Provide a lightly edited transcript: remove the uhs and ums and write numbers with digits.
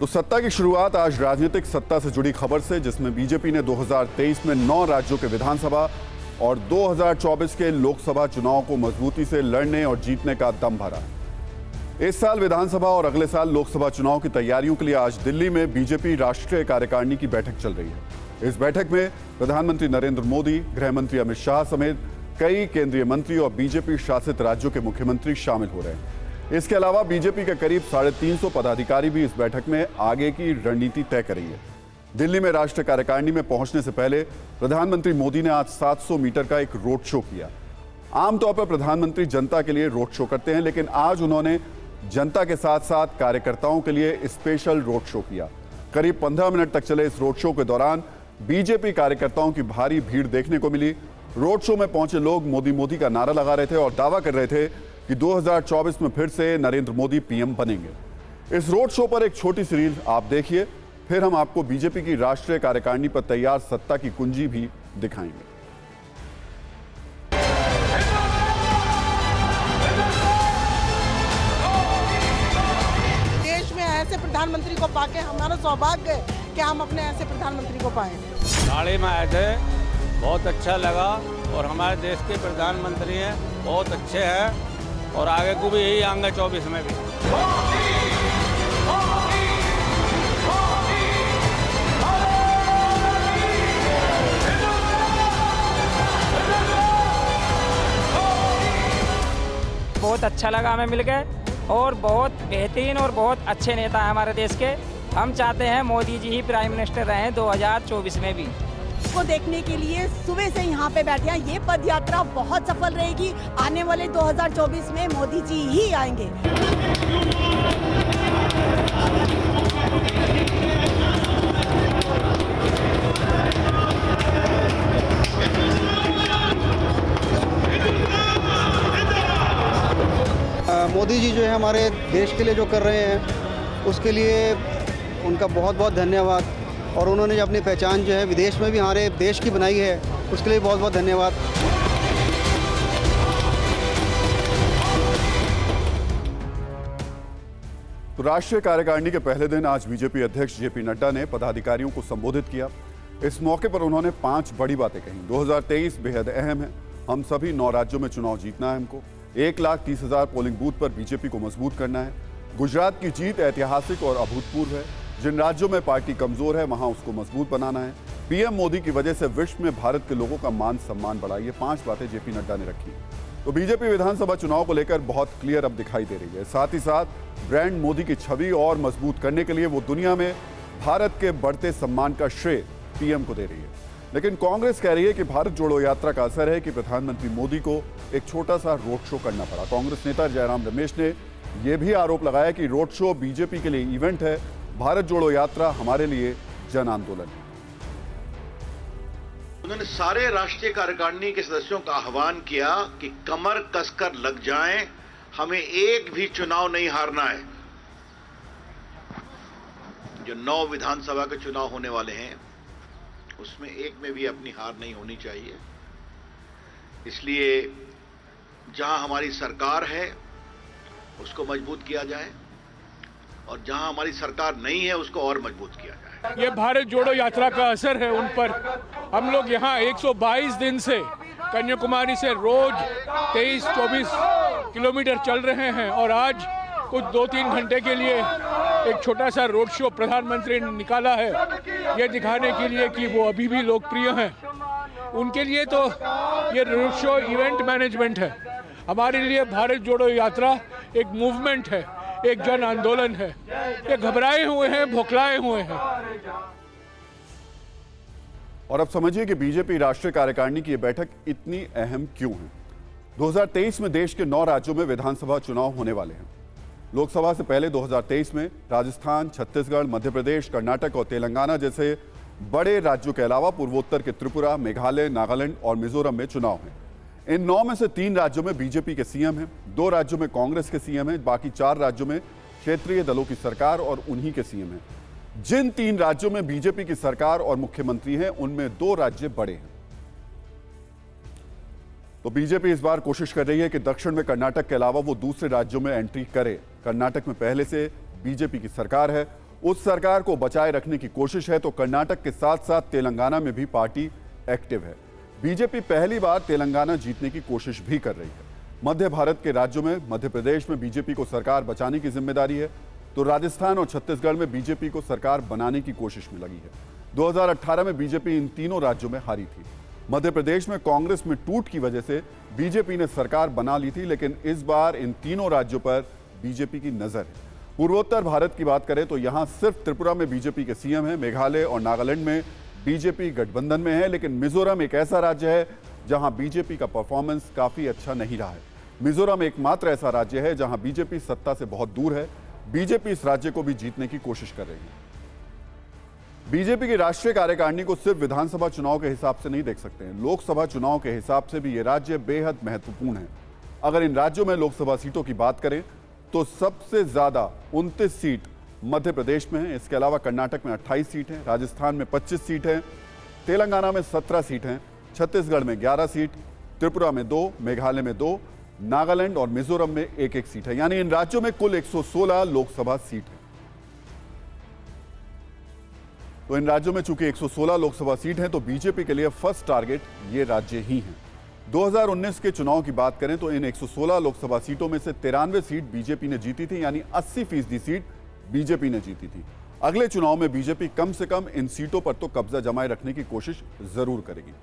तो सत्ता की शुरुआत आज राजनीतिक सत्ता से जुड़ी खबर से, जिसमें बीजेपी ने 2023 में 9 राज्यों के विधानसभा और 2024 के लोकसभा चुनाव को मजबूती से लड़ने और जीतने का दम भरा। इस साल विधानसभा और अगले साल लोकसभा चुनाव की तैयारियों के लिए आज दिल्ली में बीजेपी राष्ट्रीय कार्यकारिणी की बैठक चल रही है। इस बैठक में प्रधानमंत्री नरेंद्र मोदी, गृह मंत्री अमित शाह समेत कई केंद्रीय मंत्री और बीजेपी शासित राज्यों के मुख्यमंत्री शामिल हो रहे हैं। इसके अलावा बीजेपी के करीब 350 पदाधिकारी भी इस बैठक में आगे की रणनीति तय करेंगे। दिल्ली में राष्ट्रीय कार्यकारिणी में पहुंचने से पहले प्रधानमंत्री मोदी ने आज 700 मीटर का एक रोड शो किया। आमतौर पर प्रधानमंत्री जनता के लिए रोड शो करते हैं, लेकिन आज उन्होंने जनता के साथ साथ कार्यकर्ताओं के लिए स्पेशल रोड शो किया। करीब 15 मिनट तक चले इस रोड शो के दौरान बीजेपी कार्यकर्ताओं की भारी भीड़ देखने को मिली। रोड शो में पहुंचे लोग मोदी मोदी का नारा लगा रहे थे और दावा कर रहे थे कि 2024 में फिर से नरेंद्र मोदी पीएम बनेंगे। इस रोड शो पर एक छोटी सी रील आप देखिए, फिर हम आपको बीजेपी की राष्ट्रीय कार्यकारिणी पर तैयार सत्ता की कुंजी भी दिखाएंगे। देश में ऐसे प्रधानमंत्री को पाके हमारा सौभाग्य है कि हम अपने ऐसे प्रधानमंत्री को पाए। गाड़ी में आए थे, बहुत अच्छा लगा और हमारे देश के प्रधानमंत्री हैं, बहुत अच्छे हैं और आगे को भी यही आएंगे 24 में भी। बहुत अच्छा लगा हमें मिल गए और बहुत बेहतरीन और बहुत अच्छे नेता हैं हमारे देश के। हम चाहते हैं मोदी जी ही प्राइम मिनिस्टर रहें 2024 में भी। को देखने के लिए सुबह से यहाँ पे बैठे हैं। ये पद यात्रा बहुत सफल रहेगी। आने वाले 2024 में मोदी जी ही आएंगे। मोदी जी जो है हमारे देश के लिए जो कर रहे हैं उसके लिए उनका बहुत बहुत धन्यवाद। और उन्होंने जो अपनी पहचान जो है विदेश में भी हमारे देश की बनाई है, उसके लिए बहुत बहुत धन्यवाद। तो राष्ट्रीय कार्यकारिणी के पहले दिन आज बीजेपी अध्यक्ष जेपी नड्डा ने पदाधिकारियों को संबोधित किया। इस मौके पर उन्होंने 5 बड़ी बातें कही। 2023 बेहद अहम है। हम सभी 9 राज्यों में चुनाव जीतना है। हमको 1,30,000 पोलिंग बूथ पर बीजेपी को मजबूत करना है। गुजरात की जीत ऐतिहासिक और अभूतपूर्व है। जिन राज्यों में पार्टी कमजोर है वहां उसको मजबूत बनाना है। पीएम मोदी की वजह से विश्व में भारत के लोगों का मान सम्मान बढ़ा। ये 5 बातें जेपी नड्डा ने रखी। तो बीजेपी विधानसभा चुनाव को लेकर बहुत क्लियर अब दिखाई दे रही है। साथ ही साथ ब्रांड मोदी की छवि और मजबूत करने के लिए वो दुनिया में भारत के बढ़ते सम्मान का श्रेय पीएम को दे रही है। लेकिन कांग्रेस कह रही है कि भारत जोड़ो यात्रा का असर है कि प्रधानमंत्री मोदी को एक छोटा सा रोड शो करना पड़ा। कांग्रेस नेता जयराम रमेश ने यह भी आरोप लगाया कि रोड शो बीजेपी के लिए इवेंट है, भारत जोड़ो यात्रा हमारे लिए जन आंदोलन है। उन्होंने सारे राष्ट्रीय कार्यकारिणी के सदस्यों का आह्वान किया कि कमर कसकर लग जाएं, हमें एक भी चुनाव नहीं हारना है। जो 9 विधानसभा के चुनाव होने वाले हैं उसमें एक में भी अपनी हार नहीं होनी चाहिए। इसलिए जहां हमारी सरकार है उसको मजबूत किया जाए और जहां हमारी सरकार नहीं है उसको और मजबूत किया जाए। ये भारत जोड़ो यात्रा का असर है उन पर। हम लोग यहाँ 122 दिन से कन्याकुमारी से रोज 23-24 किलोमीटर चल रहे हैं और आज कुछ 2-3 घंटे के लिए एक छोटा सा रोड शो प्रधानमंत्री ने निकाला है, ये दिखाने के लिए कि वो अभी भी लोकप्रिय हैं। उनके लिए तो ये रोड शो इवेंट मैनेजमेंट है। हमारे लिए भारत जोड़ो यात्रा एक मूवमेंट है, एक जन आंदोलन है। ये घबराए हुए हैं, भोखलाए हुए हैं। और अब समझिए कि बीजेपी राष्ट्रीय कार्यकारिणी की यह बैठक इतनी अहम क्यों है। 2023 में देश के 9 राज्यों में विधानसभा चुनाव होने वाले हैं। लोकसभा से पहले 2023 में राजस्थान, छत्तीसगढ़, मध्य प्रदेश, कर्नाटक और तेलंगाना जैसे बड़े राज्यों के अलावा पूर्वोत्तर के त्रिपुरा, मेघालय, नागालैंड और मिजोरम में चुनाव हैं। इन 9 में से 3 राज्यों में बीजेपी के सीएम हैं, 2 राज्यों में कांग्रेस के सीएम हैं, बाकी 4 राज्यों में क्षेत्रीय दलों की सरकार और उन्हीं के सीएम हैं। जिन 3 राज्यों में बीजेपी की सरकार और मुख्यमंत्री हैं उनमें 2 राज्य बड़े हैं। तो बीजेपी इस बार कोशिश कर रही है कि दक्षिण में कर्नाटक के अलावा वो दूसरे राज्यों में एंट्री करे। कर्नाटक में पहले से बीजेपी की सरकार है उस सरकार को बचाए रखने की कोशिश है तो कर्नाटक के साथ साथ तेलंगाना में भी पार्टी एक्टिव है। बीजेपी पहली बार तेलंगाना जीतने की कोशिश भी कर रही है। मध्य भारत के राज्यों में मध्य प्रदेश में बीजेपी को सरकार बचाने की जिम्मेदारी है, तो राजस्थान और छत्तीसगढ़ में बीजेपी को सरकार बनाने की कोशिश में लगी है। 2018 में बीजेपी इन तीनों राज्यों में हारी थी। मध्य प्रदेश में कांग्रेस में टूट की वजह से बीजेपी ने सरकार बना ली थी, लेकिन इस बार इन तीनों राज्यों पर बीजेपी की नजर है। पूर्वोत्तर भारत की बात करें तो यहां सिर्फ त्रिपुरा में बीजेपी के सीएम हैं, मेघालय और नागालैंड में बीजेपी गठबंधन में है, लेकिन मिजोरम एक ऐसा राज्य है जहां बीजेपी का परफॉर्मेंस काफी अच्छा नहीं रहा है। मिजोरम एकमात्र ऐसा राज्य है जहां बीजेपी सत्ता से बहुत दूर है। बीजेपी इस राज्य को भी जीतने की कोशिश कर रही है। बीजेपी की राष्ट्रीय कार्यकारिणी को सिर्फ विधानसभा चुनाव के हिसाब से नहीं देख सकते हैं, लोकसभा चुनाव के हिसाब से भी ये राज्य बेहद महत्वपूर्ण है। अगर इन राज्यों में लोकसभा सीटों की बात करें तो सबसे ज्यादा 29 सीट मध्य प्रदेश में है। इसके अलावा कर्नाटक में 28 सीट हैं, राजस्थान में 25 सीट हैं, तेलंगाना में 17 सीट हैं, छत्तीसगढ़ में 11 सीट, त्रिपुरा में 2, मेघालय में 2, नागालैंड और मिजोरम में 1-1 सीट है। यानी इन राज्यों में कुल 116 लोकसभा सीट है। तो इन राज्यों में चूंकि 116 लोकसभा सीट हैं तो बीजेपी के लिए फर्स्ट टारगेट ये राज्य ही हैं। 2019 के चुनाव की बात करें तो इन 116 लोकसभा सीटों में से 93 सीट बीजेपी ने जीती थी, यानी 80% सीट बीजेपी ने जीती थी। अगले चुनाव में बीजेपी कम से कम इन सीटों पर तो कब्जा जमाए रखने की कोशिश जरूर करेगी।